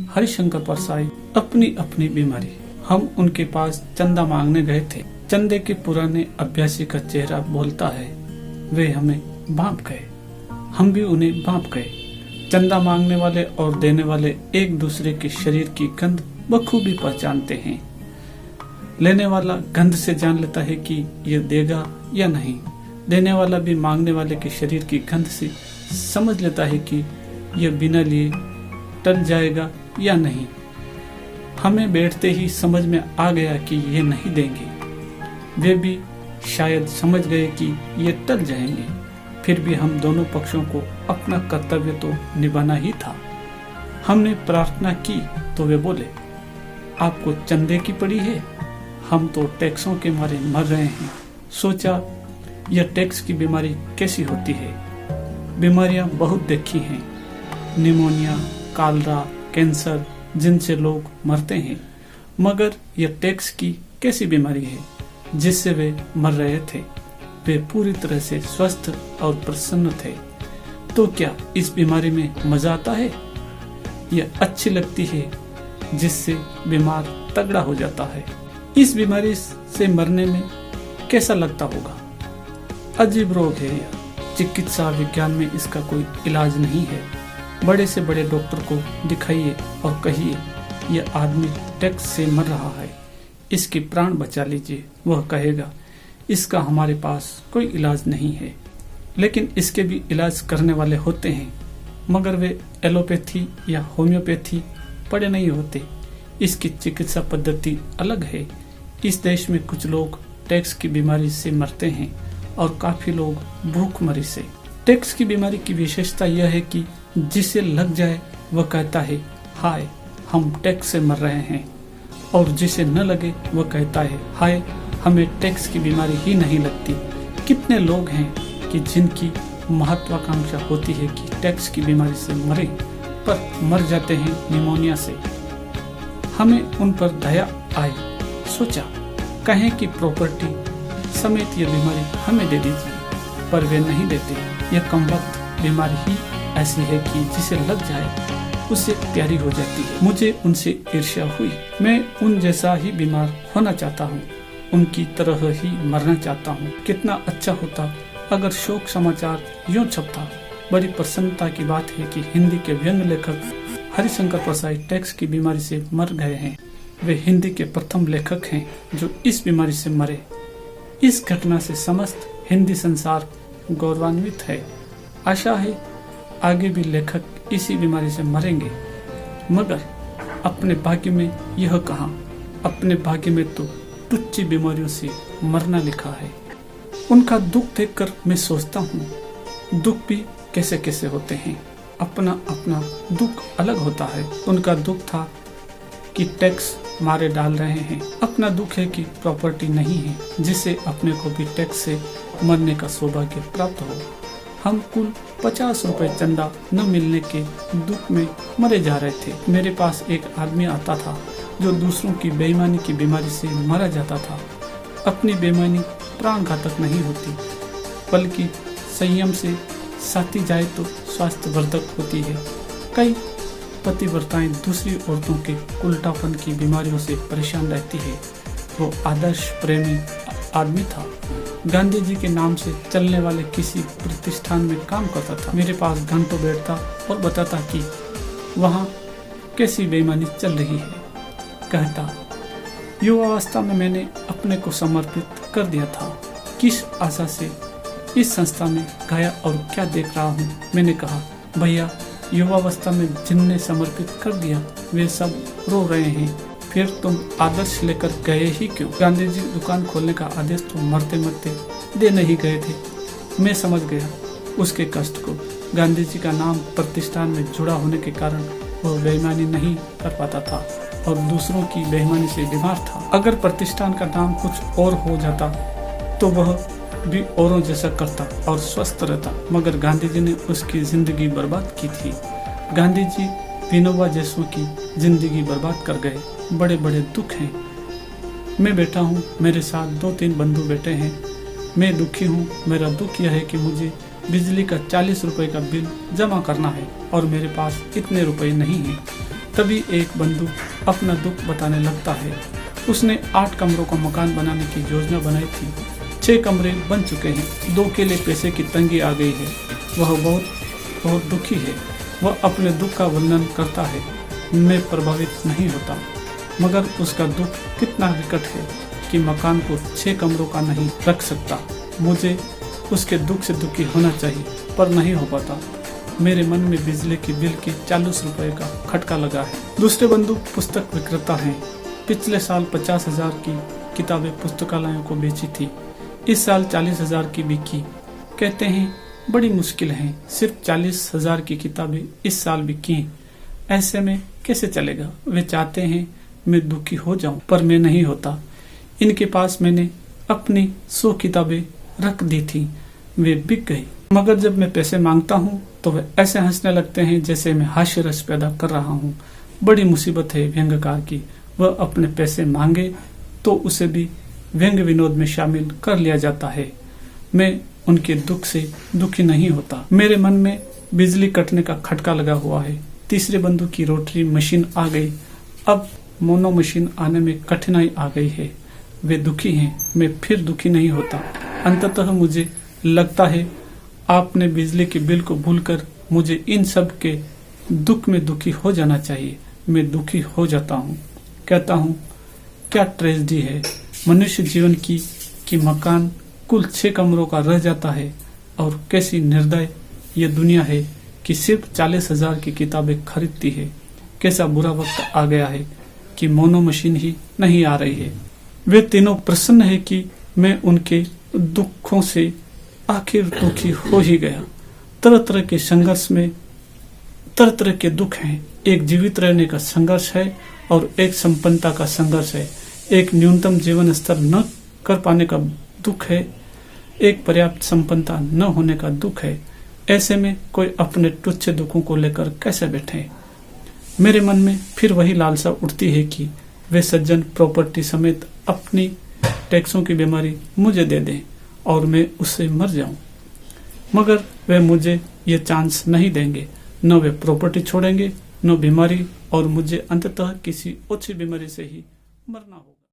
हरिशंकर परसाई अपनी अपनी बीमारी। हम उनके पास चंदा मांगने गए थे। चंदे के पुराने अभ्यासी का चेहरा बोलता है, वे हमें भांप गए, हम भी उन्हें भांप गए। चंदा मांगने वाले और देने वाले एक दूसरे के शरीर की गंध बखूबी पहचानते हैं। लेने वाला गंध से जान लेता है कि यह देगा या नहीं। देने वाला भी मांगने वाले के शरीर की गंध से समझ लेता है कि यह बिना लिए टल जाएगा या नहीं। हमें बैठते ही समझ में आ गया कि ये नहीं देंगे। वे भी शायद समझ गए कि ये टल जाएंगे। फिर भी हम दोनों पक्षों को अपना कर्तव्य तो निभाना ही था। हमने प्रार्थना की तो वे बोले, आपको चंदे की पड़ी है, हम तो टैक्सों के मारे मर रहे हैं। सोचा यह टैक्स की बीमारी कैसी होती है। बीमारियां बहुत देखी हैं, निमोनिया, कालरा, कैंसर, जिनसे लोग मरते हैं, मगर यह टैक्स की कैसी बीमारी है जिससे वे मर रहे थे। वे पूरी तरह से स्वस्थ और प्रसन्न थे। तो क्या इस बीमारी में मजा आता है? यह अच्छी लगती है जिससे बीमार तगड़ा हो जाता है। इस बीमारी से मरने में कैसा लगता होगा? अजीब रोग है यह। चिकित्सा विज्ञान में इसका कोई इलाज नहीं है। बड़े से बड़े डॉक्टर को दिखाइए और कहिए यह आदमी टैक्स से मर रहा है, इसके प्राण बचा लीजिए। वह कहेगा इसका हमारे पास कोई इलाज नहीं है। लेकिन इसके भी इलाज करने वाले होते हैं, मगर वे एलोपैथी या होम्योपैथी पढ़े नहीं होते। इसकी चिकित्सा पद्धति अलग है। इस देश में कुछ लोग टैक्स की बीमारी से मरते हैं और काफी लोग भूखमरी से। टैक्स की बीमारी की विशेषता यह है कि जिसे लग जाए वह कहता है हाय हम टैक्स से मर रहे हैं, और जिसे न लगे वह कहता है हाय हमें टैक्स की बीमारी ही नहीं लगती। कितने लोग हैं कि जिनकी महत्वाकांक्षा होती है कि टैक्स की बीमारी से मरे, पर मर जाते हैं निमोनिया से। हमें उन पर दया आई। सोचा कहें कि प्रॉपर्टी समेत ये बीमारी हमें दे दीजिए, पर वे नहीं देते। यह कमबख्त बीमारी ही ऐसी है कि जिसे लग जाए उससे प्यारी हो जाती है। मुझे उनसे ईर्ष्या हुई। मैं उन जैसा ही बीमार होना चाहता हूँ, उनकी तरह ही मरना चाहता हूँ। कितना अच्छा होता अगर शोक समाचार यूं छपता। बड़ी प्रसन्नता की बात है कि हिंदी के व्यंग्य लेखक हरिशंकर परसाई टैक्स की बीमारी से मर गए हैं। वे हिंदी के प्रथम लेखक हैं जो इस बीमारी से मरे। इस घटना से समस्त हिंदी संसार गौरवान्वित है। आशा है आगे भी लेखक इसी बीमारी से मरेंगे, मगर अपने भाग्य में यह कहाँ। अपने भाग्य में तो तुच्छ बीमारियों से मरना लिखा है। उनका दुख देखकर मैं सोचता हूँ दुख भी कैसे कैसे होते हैं। अपना अपना दुख अलग होता है। उनका दुख था कि टैक्स मारे डाल रहे हैं। अपना दुख है कि प्रॉपर्टी नहीं है जिससे अपने को भी टैक्स से मरने का सौभाग्य प्राप्त हो। हम कुल 50 रुपए चंदा न मिलने के दुख में मरे जा रहे थे। मेरे पास एक आदमी आता था जो दूसरों की बेईमानी की बीमारी से मारा जाता था। अपनी बेईमानी प्राण घातक नहीं होती, बल्कि संयम से साथी जाए तो स्वास्थ्य वर्धक होती है। कई पतिव्रताएं दूसरी औरतों के उल्टापन की बीमारियों से परेशान रहती है। वो आदर्श प्रेमी आदमी था। गांधी जी के नाम से चलने वाले किसी प्रतिष्ठान में काम करता था। मेरे पास घंटों बैठता और बताता कि वहाँ कैसी बेईमानी चल रही है। कहता युवावस्था में मैंने अपने को समर्पित कर दिया था। किस आशा से इस संस्था में गया और क्या देख रहा हूँ। मैंने कहा भैया युवावस्था में जिनने समर्पित कर दिया वे सब रो रहे हैं, फिर तुम आदर्श लेकर गए ही क्यों? गांधी जी दुकान खोलने का आदेश तो मरते मरते दे नहीं गए थे। मैं समझ गया उसके कष्ट को। गांधी जी का नाम प्रतिष्ठान में जुड़ा होने के कारण वह बेईमानी नहीं कर पाता था और दूसरों की बेईमानी से बीमार था। अगर प्रतिष्ठान का नाम कुछ और हो जाता तो वह भी औरों जैसा करता और स्वस्थ रहता, मगर गांधी जी ने उसकी जिंदगी बर्बाद की थी। गांधी जी विनोबा जैसों की जिंदगी बर्बाद कर गए। बड़े बड़े दुख हैं। मैं बैठा हूँ, मेरे साथ 2-3 बंधु बैठे हैं। मैं दुखी हूँ। मेरा दुख यह है कि मुझे बिजली का 40 रुपए का बिल जमा करना है और मेरे पास इतने रुपए नहीं हैं। तभी एक बंधु अपना दुख बताने लगता है। उसने 8 कमरों का मकान बनाने की योजना बनाई थी। 6 कमरे बन चुके हैं। 2 के लिए पैसे की तंगी आ गई है। वह बहुत दुखी है। वह अपने दुख का वर्णन करता है। मैं प्रभावित नहीं होता, मगर उसका दुख कितना विकट है कि मकान को 6 कमरों का नहीं रख सकता। मुझे उसके दुख से दुखी होना चाहिए, पर नहीं हो पाता। मेरे मन में बिजली की बिल की 40 रुपए का खटका लगा है। दूसरे बंधु पुस्तक विक्रेता हैं। पिछले साल 50,000 की किताबें पुस्तकालयों को बेची थी। इस साल 40,000 की बिकी। कहते हैं बड़ी मुश्किल है, सिर्फ 40,000 की किताबें इस साल बिकी। ऐसे में कैसे चलेगा? वे चाहते हैं मैं दुखी हो जाऊं, पर मैं नहीं होता। इनके पास मैंने अपनी 100 किताबें रख दी थी, वे बिक गई। मगर जब मैं पैसे मांगता हूँ तो वे ऐसे हंसने लगते हैं जैसे मैं हास्य रस पैदा कर रहा हूँ। बड़ी मुसीबत है व्यंग्यकार की। वह अपने पैसे मांगे तो उसे भी व्यंग्य विनोद में शामिल कर लिया जाता है। मैं उनके दुख से दुखी नहीं होता। मेरे मन में बिजली कटने का खटका लगा हुआ है। तीसरे बंधु की रोटरी मशीन आ गई। अब मोनो मशीन आने में कठिनाई आ गई है। वे दुखी हैं, मैं फिर दुखी नहीं होता। अंततः मुझे लगता है आपने बिजली के बिल को भूलकर मुझे इन सब के दुख में दुखी हो जाना चाहिए। मैं दुखी हो जाता हूँ। कहता हूँ क्या ट्रेजेडी है मनुष्य जीवन की कि मकान कुल 6 कमरों का रह जाता है, और कैसी निर्दय ये दुनिया है कि सिर्फ 40,000 की किताबें खरीदती है। कैसा बुरा वक्त आ गया है कि मोनो मशीन ही नहीं आ रही है। वे तीनों प्रसन्न है कि मैं उनके दुखों से आखिर दुखी हो ही गया। तरह तरह के संघर्ष में तरह तरह के दुख हैं। एक जीवित रहने का संघर्ष है और एक संपन्नता का संघर्ष है। एक न्यूनतम जीवन स्तर न कर पाने का दुख है, एक पर्याप्त संपन्नता न होने का दुख है। ऐसे में कोई अपने तुच्छ दुखों को लेकर कैसे बैठे? मेरे मन में फिर वही लालसा उठती है कि वे सज्जन प्रॉपर्टी समेत अपनी टैक्सों की बीमारी मुझे दे दें और मैं उससे मर जाऊं। मगर वे मुझे ये चांस नहीं देंगे। न वे प्रॉपर्टी छोड़ेंगे, न बीमारी, और मुझे अंततः किसी ओछी बीमारी से ही मरना होगा।